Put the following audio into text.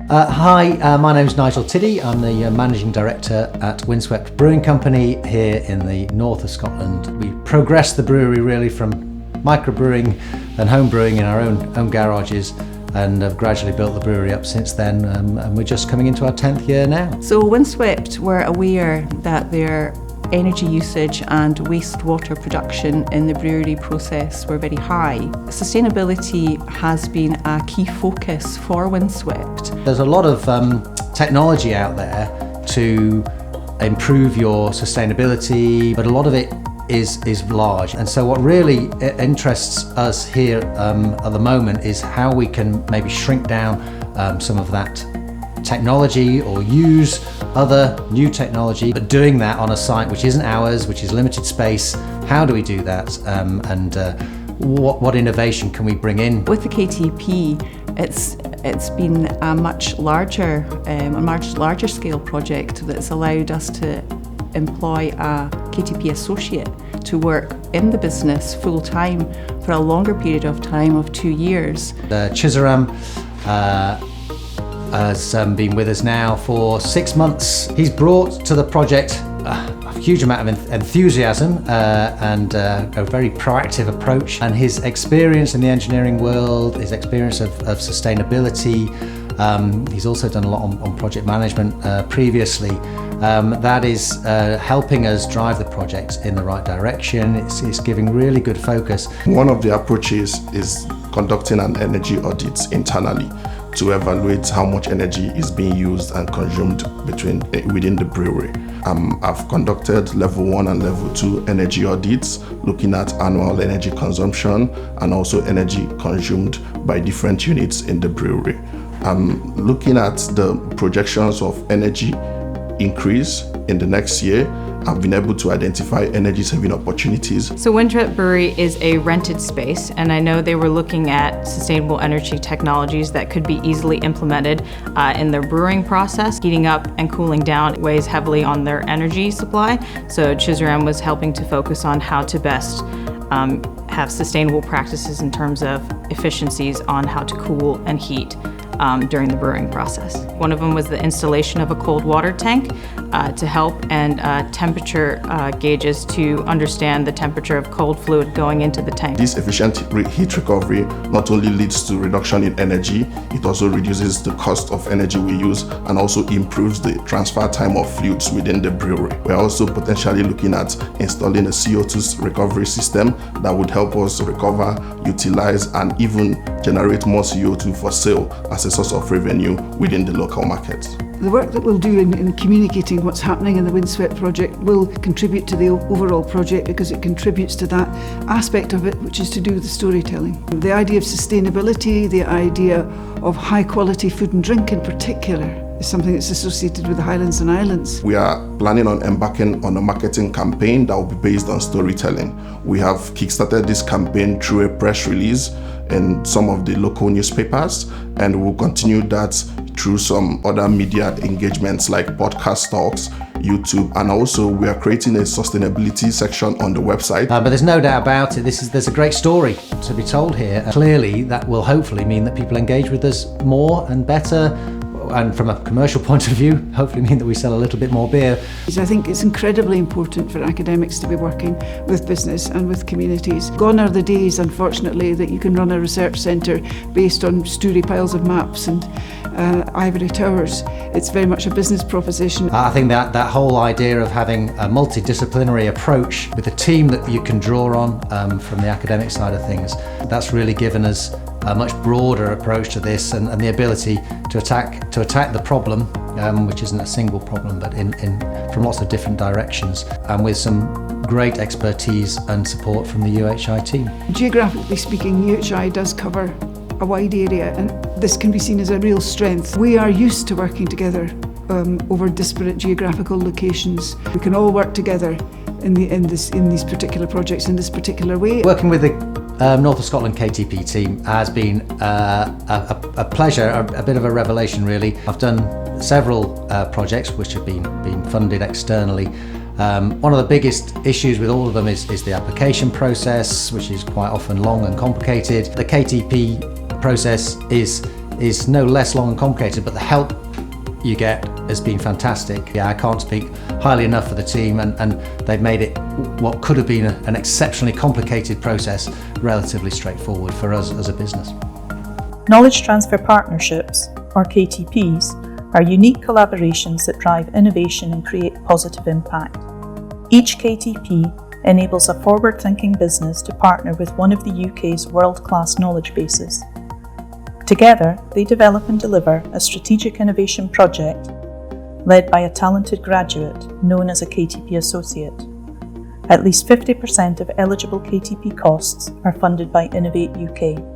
Hi, my name's Nigel Tiddy. I'm the Managing Director at Windswept Brewing Company here in the north of Scotland. We progressed the brewery really from microbrewing and home brewing in our own garages, and have gradually built the brewery up since then, and we're just coming into our 10th year now. So Windswept were aware that their energy usage and wastewater production in the brewery process were very high. Sustainability has been a key focus for Windswept. There's a lot of technology out there to improve your sustainability, but a lot of it is large. And so what really interests us here at the moment is how we can maybe shrink down some of that technology or use other new technology, but doing that on a site which isn't ours, which is limited space. How do we do that, and what innovation can we bring in? With the KTP, it's been a much larger scale project that's allowed us to employ a KTP associate to work in the business full time for a longer period of time of 2 years. Chizaram has been with us now for 6 months. He's brought to the project a huge amount of enthusiasm and a very proactive approach, and his experience in the engineering world, his experience of sustainability. He's also done a lot on project management previously. That is helping us drive the project in the right direction. It's giving really good focus. One of the approaches is conducting an energy audit internally to evaluate how much energy is being used and consumed within the brewery. I've conducted level 1 and level 2 energy audits, looking at annual energy consumption and also energy consumed by different units in the brewery. Looking at the projections of energy increase in the next year, I've been able to identify energy saving opportunities. So Windswept Brewery is a rented space, and I know they were looking at sustainable energy technologies that could be easily implemented in their brewing process. Heating up and cooling down weighs heavily on their energy supply, so Chizaram was helping to focus on how to best have sustainable practices in terms of efficiencies on how to cool and heat during the brewing process. One of them was the installation of a cold water tank to help, and temperature gauges to understand the temperature of cold fluid going into the tank. This efficient heat recovery not only leads to reduction in energy, it also reduces the cost of energy we use and also improves the transfer time of fluids within the brewery. We're also potentially looking at installing a CO2 recovery system that would help us recover, utilize, and even generate more CO2 for sale as a source of revenue within the local market. The work that we'll do in communicating what's happening in the Windswept project will contribute to the overall project, because it contributes to that aspect of it which is to do with the storytelling. The idea of sustainability, the idea of high quality food and drink in particular, is something that's associated with the Highlands and Islands. We are planning on embarking on a marketing campaign that will be based on storytelling. We have kickstarted this campaign through a press release in some of the local newspapers, and we'll continue that through some other media engagements like podcast talks, YouTube, and also we are creating a sustainability section on the website. But there's no doubt about it, there's a great story to be told here. Clearly that will hopefully mean that people engage with us more and better, and from a commercial point of view, hopefully mean that we sell a little bit more beer. I think it's incredibly important for academics to be working with business and with communities. Gone are the days, unfortunately, that you can run a research centre based on sturdy piles of maps and ivory towers. It's very much a business proposition. I think that whole idea of having a multidisciplinary approach with a team that you can draw on from the academic side of things, that's really given us a much broader approach to this, and the ability to attack the problem, which isn't a single problem, but from lots of different directions, and with some great expertise and support from the UHI team. Geographically speaking, UHI does cover a wide area, and this can be seen as a real strength. We are used to working together over disparate geographical locations. We can all work together in these particular projects in this particular way. Working with the North Scotland KTP team has been a pleasure, a bit of a revelation really. I've done several projects which have been funded externally. One of the biggest issues with all of them is the application process, which is quite often long and complicated. The KTP process is is no less long and complicated, but the help you get has been fantastic. Yeah, I can't speak highly enough for the team, and they've made it what could have been an exceptionally complicated process relatively straightforward for us as a business. Knowledge Transfer Partnerships, or KTPs, are unique collaborations that drive innovation and create positive impact. Each KTP enables a forward-thinking business to partner with one of the UK's world-class knowledge bases. Together, they develop and deliver a strategic innovation project led by a talented graduate known as a KTP associate. At least 50% of eligible KTP costs are funded by Innovate UK.